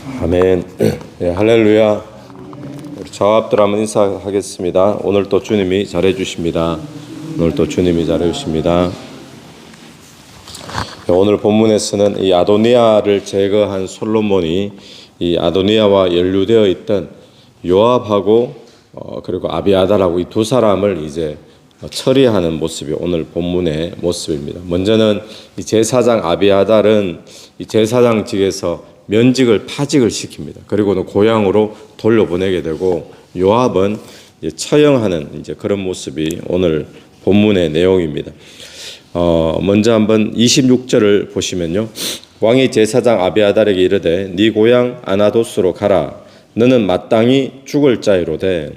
아멘. 네, 할렐루야. 우리 저합들 한번 인사하겠습니다. 오늘 또 주님이 잘해 주십니다. 오늘 또 주님이 잘해 주십니다. 오늘 본문에서는 이 아도니아를 제거한 솔로몬이 이 아도니아와 연루되어 있던 요압하고 그리고 아비아달하고 이 두 사람을 이제 처리하는 모습이 오늘 본문의 모습입니다. 먼저는 이 제사장 아비아달은 이 제사장직에서 면직을 파직을 시킵니다. 그리고는 고향으로 돌려보내게 되고 요압은 이제 처형하는 이제 그런 모습이 오늘 본문의 내용입니다. 먼저 한번 26절을 보시면요. 왕이 제사장 아비아달에게 이르되 네 고향 아나도스로 가라. 너는 마땅히 죽을 자이로되.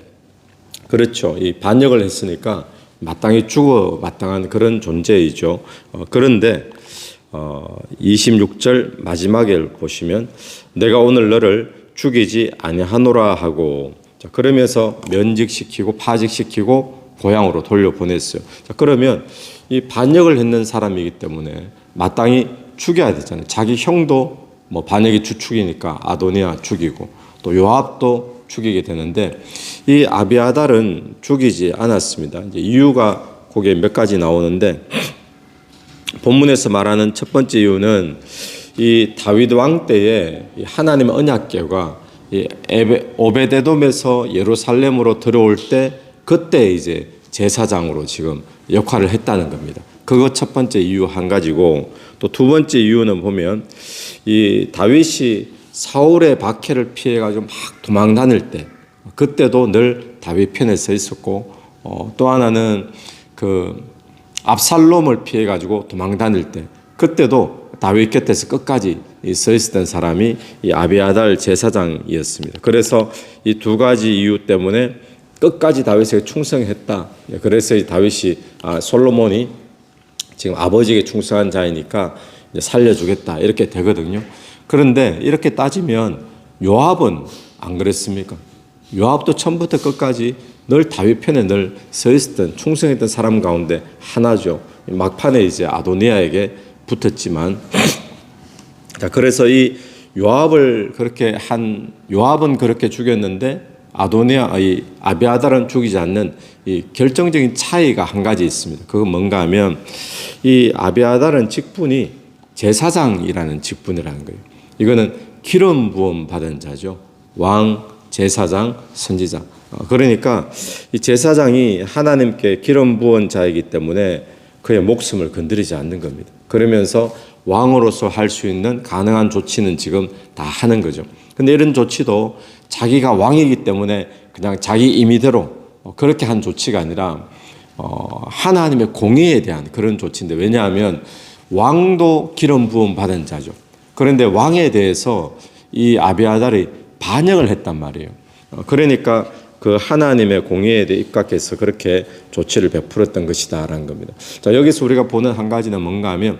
그렇죠. 이 반역을 했으니까 마땅히 죽어 마땅한 그런 존재이죠. 그런데 26절 마지막에 보시면 내가 오늘 너를 죽이지 아니하노라 하고, 자, 그러면서 면직시키고 파직시키고 고향으로 돌려보냈어요. 자, 그러면 이 반역을 했는 사람이기 때문에 마땅히 죽여야 되잖아요. 자기 형도 뭐 반역의 주축이니까 아도니아 죽이고 또 요압도 죽이게 되는데 이 아비아달은 죽이지 않았습니다. 이제 이유가 거기에 몇 가지 나오는데 본문에서 말하는 첫 번째 이유는 이 다윗 왕 때에 하나님의 언약궤가 오베데돔에서 예루살렘으로 들어올 때 그때 이제 제사장으로 지금 역할을 했다는 겁니다. 그거 첫 번째 이유 한 가지고, 또 두 번째 이유는 보면 이 다윗이 사울의 박해를 피해 가지고 막 도망 다닐 때 그때도 늘 다윗 편에 서 있었고, 또 하나는 그 압살롬을 피해 가지고 도망 다닐 때 그때도 다윗 곁에서 끝까지 서 있었던 사람이 이 아비아달 제사장이었습니다. 그래서 이 두 가지 이유 때문에 끝까지 다윗에게 충성했다. 그래서 이 다윗이 솔로몬이 지금 아버지에게 충성한 자이니까 이제 살려주겠다 이렇게 되거든요. 그런데 이렇게 따지면 요압은 안 그랬습니까? 요압도 처음부터 끝까지 늘 다윗 편에 늘 서 있었던 충성했던 사람 가운데 하나죠. 막판에 이제 아도니아에게 붙었지만, 자, 그래서 이 요압은 그렇게 죽였는데 이 아비아달은 죽이지 않는 이 결정적인 차이가 한 가지 있습니다. 그건 뭔가 하면 이 아비아달은 직분이 제사장이라는 직분이라는 거예요. 이거는 기름 부음 받은 자죠. 왕, 제사장, 선지자. 그러니까 이 제사장이 하나님께 기름 부은 자이기 때문에 그의 목숨을 건드리지 않는 겁니다. 그러면서 왕으로서 할 수 있는 가능한 조치는 지금 다 하는 거죠. 근데 이런 조치도 자기가 왕이기 때문에 그냥 자기 임의대로 그렇게 한 조치가 아니라 하나님의 공의에 대한 그런 조치인데, 왜냐하면 왕도 기름 부음 받은 자죠. 그런데 왕에 대해서 이 아비아달이 반역을 했단 말이에요. 그러니까 그 하나님의 공의에 대해 입각해서 그렇게 조치를 베풀었던 것이다라는 겁니다. 자, 여기서 우리가 보는 한 가지는 뭔가 하면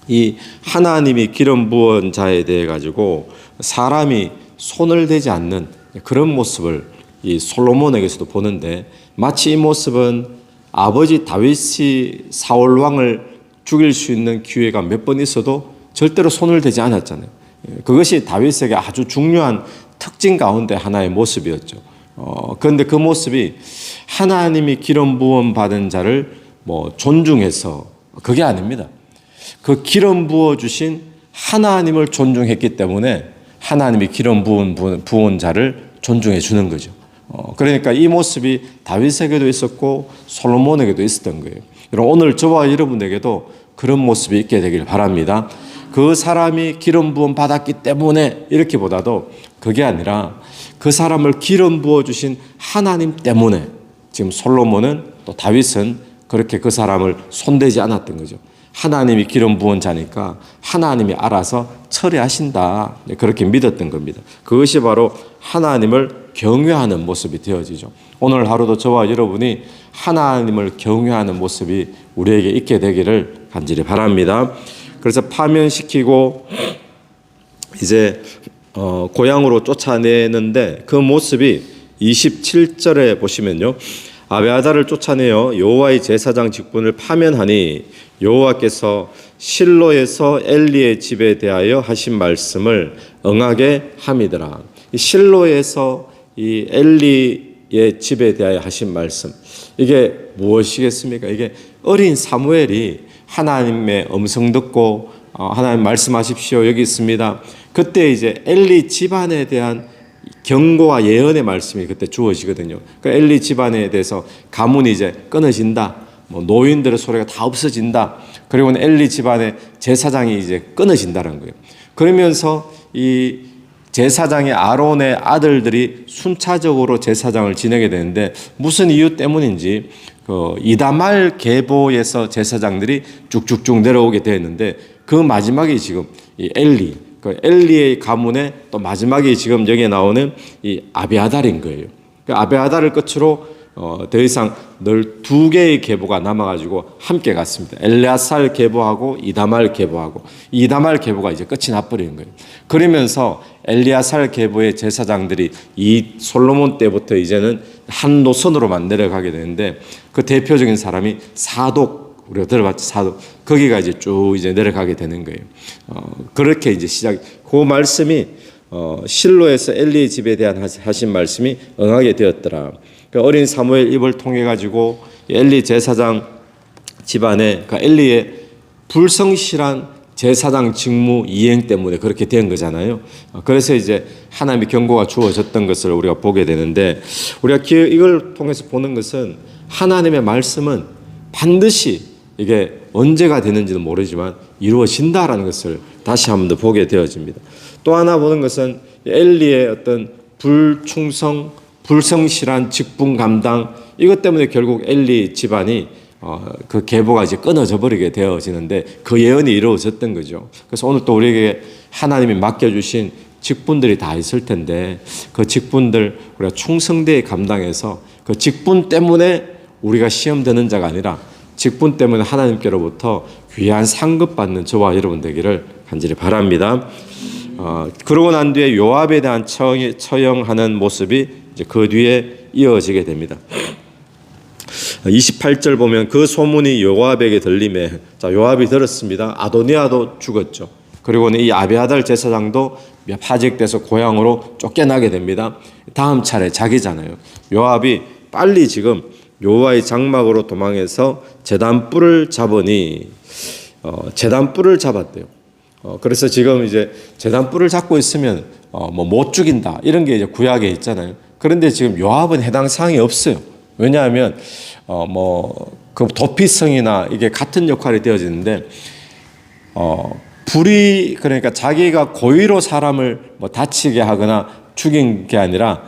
이 하나님이 기름 부은 자에 대해 가지고 사람이 손을 대지 않는 그런 모습을 이 솔로몬에게서도 보는데, 마치 이 모습은 아버지 다윗이 사울 왕을 죽일 수 있는 기회가 몇 번 있어도 절대로 손을 대지 않았잖아요. 그것이 다윗에게 아주 중요한 특징 가운데 하나의 모습이었죠. 그런데 그 모습이 하나님이 기름 부음 받은 자를 뭐 존중해서 그게 아닙니다. 그 기름 부어 주신 하나님을 존중했기 때문에 하나님이 기름 부은 자를 존중해 주는 거죠. 그러니까 이 모습이 다윗에게도 있었고 솔로몬에게도 있었던 거예요. 오늘 저와 여러분에게도 그런 모습이 있게 되길 바랍니다. 그 사람이 기름 부음 받았기 때문에 이렇게보다도 그게 아니라 그 사람을 기름 부어 주신 하나님 때문에 지금 솔로몬은 또 다윗은 그렇게 그 사람을 손대지 않았던 거죠. 하나님이 기름 부은 자니까 하나님이 알아서 처리하신다, 그렇게 믿었던 겁니다. 그것이 바로 하나님을 경외하는 모습이 되어지죠. 오늘 하루도 저와 여러분이 하나님을 경외하는 모습이 우리에게 있게 되기를 간절히 바랍니다. 그래서 파면시키고 이제 고향으로 쫓아내는데 그 모습이 27절에 보시면요. 아비아달을 쫓아내어 여호와의 제사장 직분을 파면하니 여호와께서 실로에서 엘리의 집에 대하여 하신 말씀을 응하게 함이더라. 실로에서 이 엘리의 집에 대하여 하신 말씀, 이게 무엇이겠습니까? 이게 어린 사무엘이 하나님의 음성 듣고 하나님 말씀하십시오, 여기 있습니다. 그때 이제 엘리 집안에 대한 경고와 예언의 말씀이 그때 주어지거든요. 그러니까 엘리 집안에 대해서 가문이 이제 끊어진다. 노인들의 소리가 다 없어진다. 그리고는 엘리 집안의 제사장이 이제 끊어진다는 거예요. 그러면서 이 제사장의 아론의 아들들이 순차적으로 제사장을 지내게 되는데 무슨 이유 때문인지 이다말 계보에서 제사장들이 쭉쭉쭉 내려오게 되었는데 그 마지막에 지금 이 엘리, 그 엘리의 가문의 또 마지막에 지금 여기에 나오는 이 아비아달인 거예요. 그 아비아달을 끝으로 더 이상 늘 두 개의 계보가 남아가지고 함께 갔습니다. 엘레아살 계보하고 이다말 계보하고, 이다말 계보가 이제 끝이 나버린 거예요. 그러면서 엘레아살 계보의 제사장들이 이 솔로몬 때부터 이제는 한 노선으로만 내려가게 되는데 그 대표적인 사람이 사독, 우리가 들어봤죠, 사독. 거기가 이제 쭉 이제 내려가게 되는 거예요. 그렇게 이제 그 말씀이 실로에서 엘리의 집에 대한 하신 말씀이 응하게 되었더라. 그 어린 사무엘 입을 통해 가지고 엘리 제사장 집안에 그 엘리의 불성실한 제사장 직무 이행 때문에 그렇게 된 거잖아요. 그래서 이제 하나님의 경고가 주어졌던 것을 우리가 보게 되는데, 우리가 이걸 통해서 보는 것은 하나님의 말씀은 반드시 이게 언제가 되는지는 모르지만 이루어진다라는 것을 다시 한 번 더 보게 되어집니다. 또 하나 보는 것은 엘리의 어떤 불성실한 직분 감당, 이것 때문에 결국 엘리 집안이 그 계보가 이제 끊어져 버리게 되어지는데 그 예언이 이루어졌던 거죠. 그래서 오늘 또 우리에게 하나님이 맡겨주신 직분들이 다 있을 텐데 그 직분들 우리가 충성되게 감당해서 그 직분 때문에 우리가 시험 되는 자가 아니라 직분 때문에 하나님께로부터 귀한 상급 받는 저와 여러분 되기를 간절히 바랍니다. 그러고 난 뒤에 요압에 대한 처형하는 모습이 이제 그 뒤에 이어지게 됩니다. 28절 보면 그 소문이 요압에게 들림에, 자, 요압이 들었습니다. 아도니아도 죽었죠. 그리고는 이 아비아달 제사장도 파직돼서 고향으로 쫓겨나게 됩니다. 다음 차례 자기잖아요. 요압이 빨리 지금 여호와의 장막으로 도망해서 제단뿔을 잡으니 제단뿔을 잡았대요. 그래서 지금 이제 제단뿔을 잡고 있으면 못 죽인다 이런 게 이제 구약에 있잖아요. 그런데 지금 요압은 해당 사항이 없어요. 왜냐하면 그 도피성이나 이게 같은 역할이 되어지는데 불이, 그러니까 자기가 고의로 사람을 다치게 하거나 죽인 게 아니라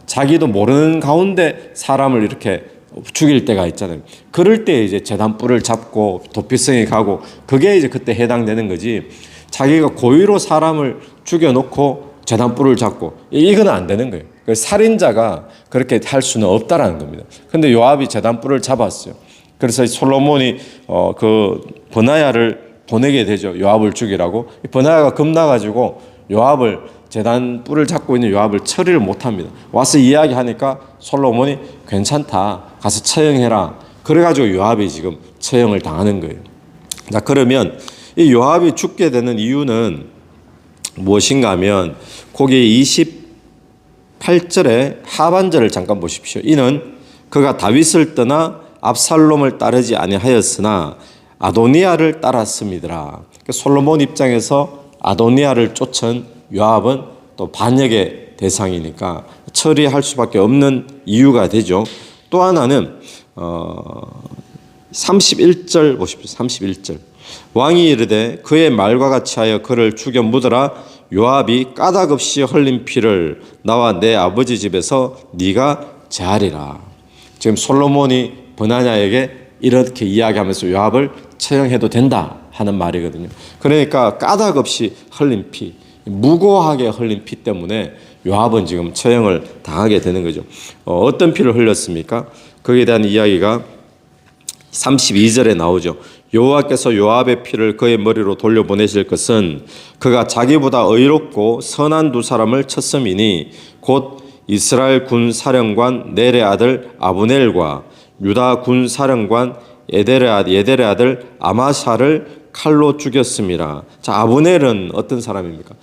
자기도 모르는 가운데 사람을 이렇게 죽일 때가 있잖아요. 그럴 때 이제 제단뿔을 잡고 도피성이 가고 그게 이제 그때 해당되는 거지, 자기가 고의로 사람을 죽여놓고 제단뿔을 잡고 이건 안 되는 거예요. 살인자가 그렇게 할 수는 없다라는 겁니다. 근데 요압이 제단뿔을 잡았어요. 그래서 솔로몬이 그 버나야를 보내게 되죠. 요압을 죽이라고. 버나야가 겁나가지고 요압을, 제단뿔을 잡고 있는 요압을 처리를 못합니다. 와서 이야기하니까 솔로몬이 괜찮다, 가서 처형해라. 그래가지고 요압이 지금 처형을 당하는 거예요. 자, 그러면 이 요압이 죽게 되는 이유는 무엇인가 하면 거기 28절의 하반절을 잠깐 보십시오. 이는 그가 다윗을 떠나 압살롬을 따르지 아니하였으나 아도니아를 따랐음이더라. 솔로몬 입장에서 아도니아를 쫓은 요압은 또 반역의 대상이니까 처리할 수밖에 없는 이유가 되죠. 또 하나는 31절 보십시오. 31절. 왕이 이르되 그의 말과 같이 하여 그를 죽여 묻으라. 요압이 까닭 없이 흘린 피를 나와 내 아버지 집에서 네가 제하리라. 지금 솔로몬이 버나냐에게 이렇게 이야기하면서 요압을 처형해도 된다 하는 말이거든요. 그러니까 까닭 없이 흘린 피, 무고하게 흘린 피 때문에 요압은 지금 처형을 당하게 되는 거죠. 어떤 피를 흘렸습니까? 거기에 대한 이야기가 32절에 나오죠. 여호와께서 요압의 피를 그의 머리로 돌려보내실 것은 그가 자기보다 의롭고 선한 두 사람을 쳤음이니 곧 이스라엘 군 사령관 넬의 아들 아브넬과 유다 군 사령관 예델의 아들 아마사를 칼로 죽였습니다. 자, 아브넬은 어떤 사람입니까?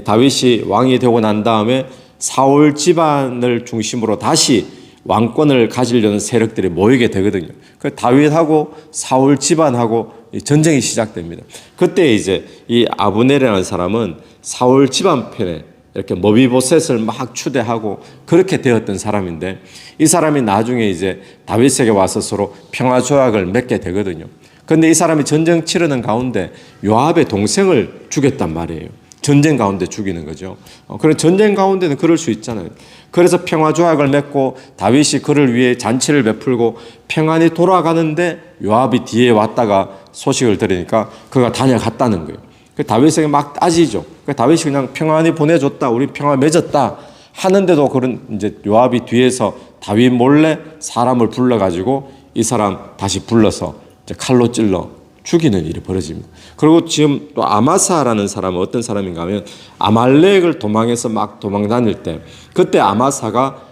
다윗이 왕이 되고 난 다음에 사울 집안을 중심으로 다시 왕권을 가지려는 세력들이 모이게 되거든요. 그 다윗하고 사울 집안하고 전쟁이 시작됩니다. 그때 이제 이 아브넬이라는 사람은 사울 집안 편에 이렇게 머비보셋을 막 추대하고 그렇게 되었던 사람인데, 이 사람이 나중에 이제 다윗에게 와서 서로 평화 조약을 맺게 되거든요. 그런데 이 사람이 전쟁 치르는 가운데 요압의 동생을 죽였단 말이에요. 전쟁 가운데 죽이는 거죠. 그런 전쟁 가운데는 그럴 수 있잖아요. 그래서 평화 조약을 맺고 다윗이 그를 위해 잔치를 베풀고 평안히 돌아가는데 요압이 뒤에 왔다가 소식을 들으니까 그가 다녀갔다는 거예요. 그 다윗에게 막 따지죠. 그 다윗이 그냥 평안히 보내줬다, 우리 평화 맺었다 하는데도 그런 이제 요압이 뒤에서 다윗 몰래 사람을 불러가지고 이 사람 다시 불러서 이제 칼로 찔러 죽이는 일이 벌어집니다. 그리고 지금 또 아마사라는 사람은 어떤 사람인가 하면 아말렉을 도망해서 막 도망 다닐 때, 그때 아마사가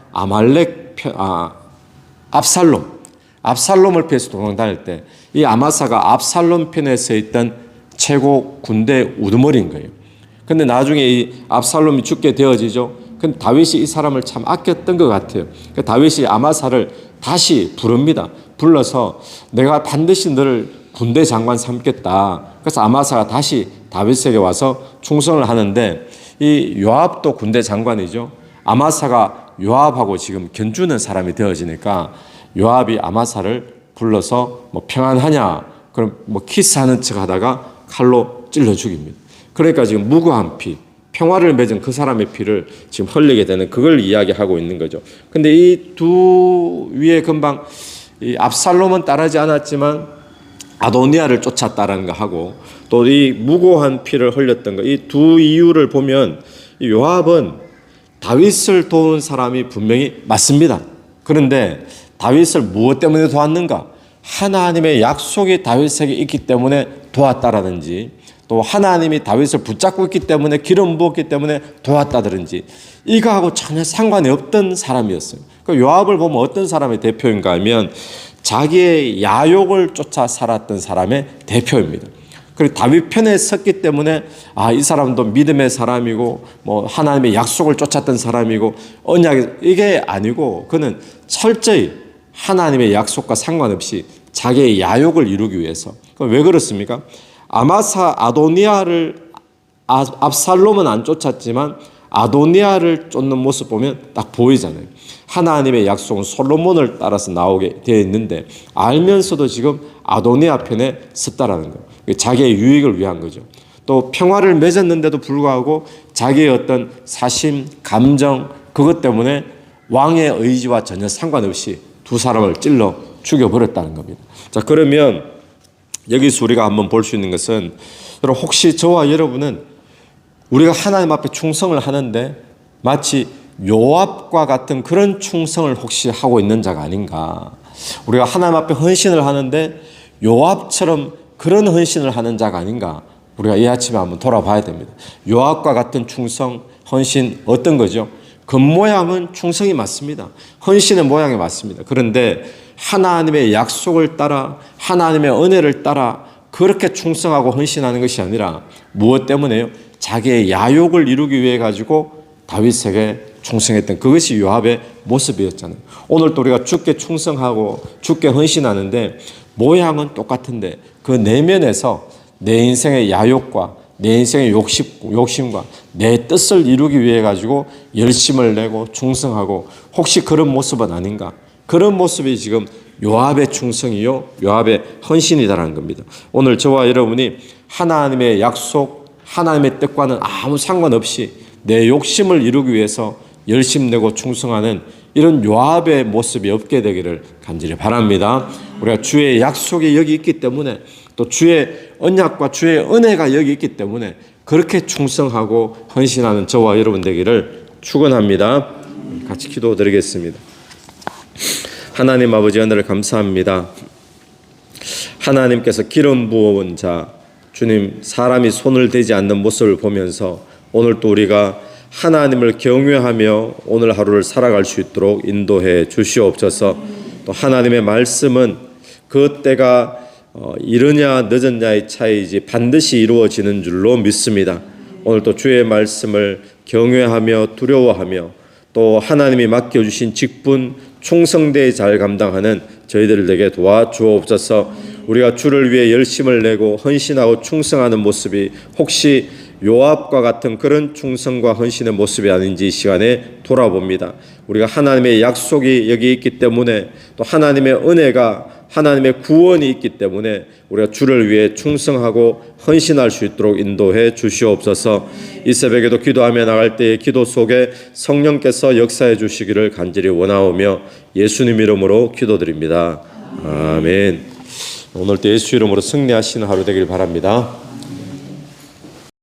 압살롬을 피해서 도망 다닐 때 이 아마사가 압살롬 편에 서 있던 최고 군대 우두머리인 거예요. 근데 나중에 이 압살롬이 죽게 되어지죠. 근데 다윗이 이 사람을 참 아꼈던 것 같아요. 그러니까 다윗이 아마사를 다시 부릅니다. 불러서 내가 반드시 너를 군대 장관 삼겠다. 그래서 아마사가 다시 다윗에게 와서 충성을 하는데, 이 요압도 군대 장관이죠. 아마사가 요압하고 지금 견주는 사람이 되어지니까 요압이 아마사를 불러서 뭐 평안하냐, 그럼 뭐 키스하는 척 하다가 칼로 찔러 죽입니다. 그러니까 지금 무고한 피, 평화를 맺은 그 사람의 피를 지금 흘리게 되는, 그걸 이야기하고 있는 거죠. 근데 이 두 위에 금방 이 압살롬은 따르지 않았지만 아도니아를 쫓았다라는 거 하고, 또 이 무고한 피를 흘렸던 거, 이 두 이유를 보면 요압은 다윗을 도운 사람이 분명히 맞습니다. 그런데 다윗을 무엇 때문에 도왔는가? 하나님의 약속이 다윗에게 있기 때문에 도왔다라든지, 또 하나님이 다윗을 붙잡고 있기 때문에 기름 부었기 때문에 도왔다든지, 이거하고 전혀 상관이 없던 사람이었어요. 그러니까 요압을 보면 어떤 사람의 대표인가 하면 자기의 야욕을 쫓아 살았던 사람의 대표입니다. 그리고 다윗 편에 섰기 때문에 이 사람도 믿음의 사람이고 뭐 하나님의 약속을 쫓았던 사람이고 언약이, 이게 아니고 그는 철저히 하나님의 약속과 상관없이 자기의 야욕을 이루기 위해서. 왜 그렇습니까? 아도니아를 압살롬은 안 쫓았지만 아도니아를 쫓는 모습 보면 딱 보이잖아요. 하나님의 약속은 솔로몬을 따라서 나오게 되어 있는데 알면서도 지금 아도니아 편에 섰다라는 거예요. 자기의 유익을 위한 거죠. 또 평화를 맺었는데도 불구하고 자기의 어떤 사심, 감정, 그것 때문에 왕의 의지와 전혀 상관없이 두 사람을 찔러 죽여버렸다는 겁니다. 자, 그러면 여기서 우리가 한번 볼 수 있는 것은, 여러분 혹시 저와 여러분은 우리가 하나님 앞에 충성을 하는데 마치 요압과 같은 그런 충성을 혹시 하고 있는 자가 아닌가? 우리가 하나님 앞에 헌신을 하는데 요압처럼 그런 헌신을 하는 자가 아닌가? 우리가 이 아침에 한번 돌아봐야 됩니다. 요압과 같은 충성, 헌신 어떤 거죠? 겉모양은 충성이 맞습니다. 헌신의 모양이 맞습니다. 그런데 하나님의 약속을 따라, 하나님의 은혜를 따라 그렇게 충성하고 헌신하는 것이 아니라 무엇 때문에요? 자기의 야욕을 이루기 위해 가지고 다윗에게 충성했던, 그것이 요압의 모습이었잖아요. 오늘도 우리가 주께 충성하고 주께 헌신하는데 모양은 똑같은데 그 내면에서 내 인생의 야욕과 내 인생의 욕심과 내 뜻을 이루기 위해 가지고 열심을 내고 충성하고, 혹시 그런 모습은 아닌가? 그런 모습이 지금 요압의 충성이요, 요압의 헌신이다라는 겁니다. 오늘 저와 여러분이 하나님의 약속, 하나님의 뜻과는 아무 상관없이 내 욕심을 이루기 위해서 열심 내고 충성하는 이런 요압의 모습이 없게 되기를 간절히 바랍니다. 우리가 주의 약속이 여기 있기 때문에, 또 주의 언약과 주의 은혜가 여기 있기 때문에 그렇게 충성하고 헌신하는 저와 여러분 되기를 축원합니다. 같이 기도드리겠습니다. 하나님 아버지, 하늘을 감사합니다. 하나님께서 기름 부어온 자 주님, 사람이 손을 대지 않는 모습을 보면서 오늘 또 우리가 하나님을 경외하며 오늘 하루를 살아갈 수 있도록 인도해 주시옵소서. 또 하나님의 말씀은 그 때가 이르냐 늦었냐의 차이지 반드시 이루어지는 줄로 믿습니다. 오늘도 주의 말씀을 경외하며 두려워하며 또 하나님이 맡겨주신 직분 충성되이 잘 감당하는 저희들을 되게 도와주옵소서. 우리가 주를 위해 열심을 내고 헌신하고 충성하는 모습이 혹시 요압과 같은 그런 충성과 헌신의 모습이 아닌지 이 시간에 돌아봅니다. 우리가 하나님의 약속이 여기 있기 때문에 또 하나님의 은혜가 하나님의 구원이 있기 때문에 우리가 주를 위해 충성하고 헌신할 수 있도록 인도해 주시옵소서. 이 새벽에도 기도하며 나갈 때의 기도 속에 성령께서 역사해 주시기를 간절히 원하오며 예수님 이름으로 기도드립니다. 아멘. 오늘도 예수 이름으로 승리하시는 하루 되길 바랍니다.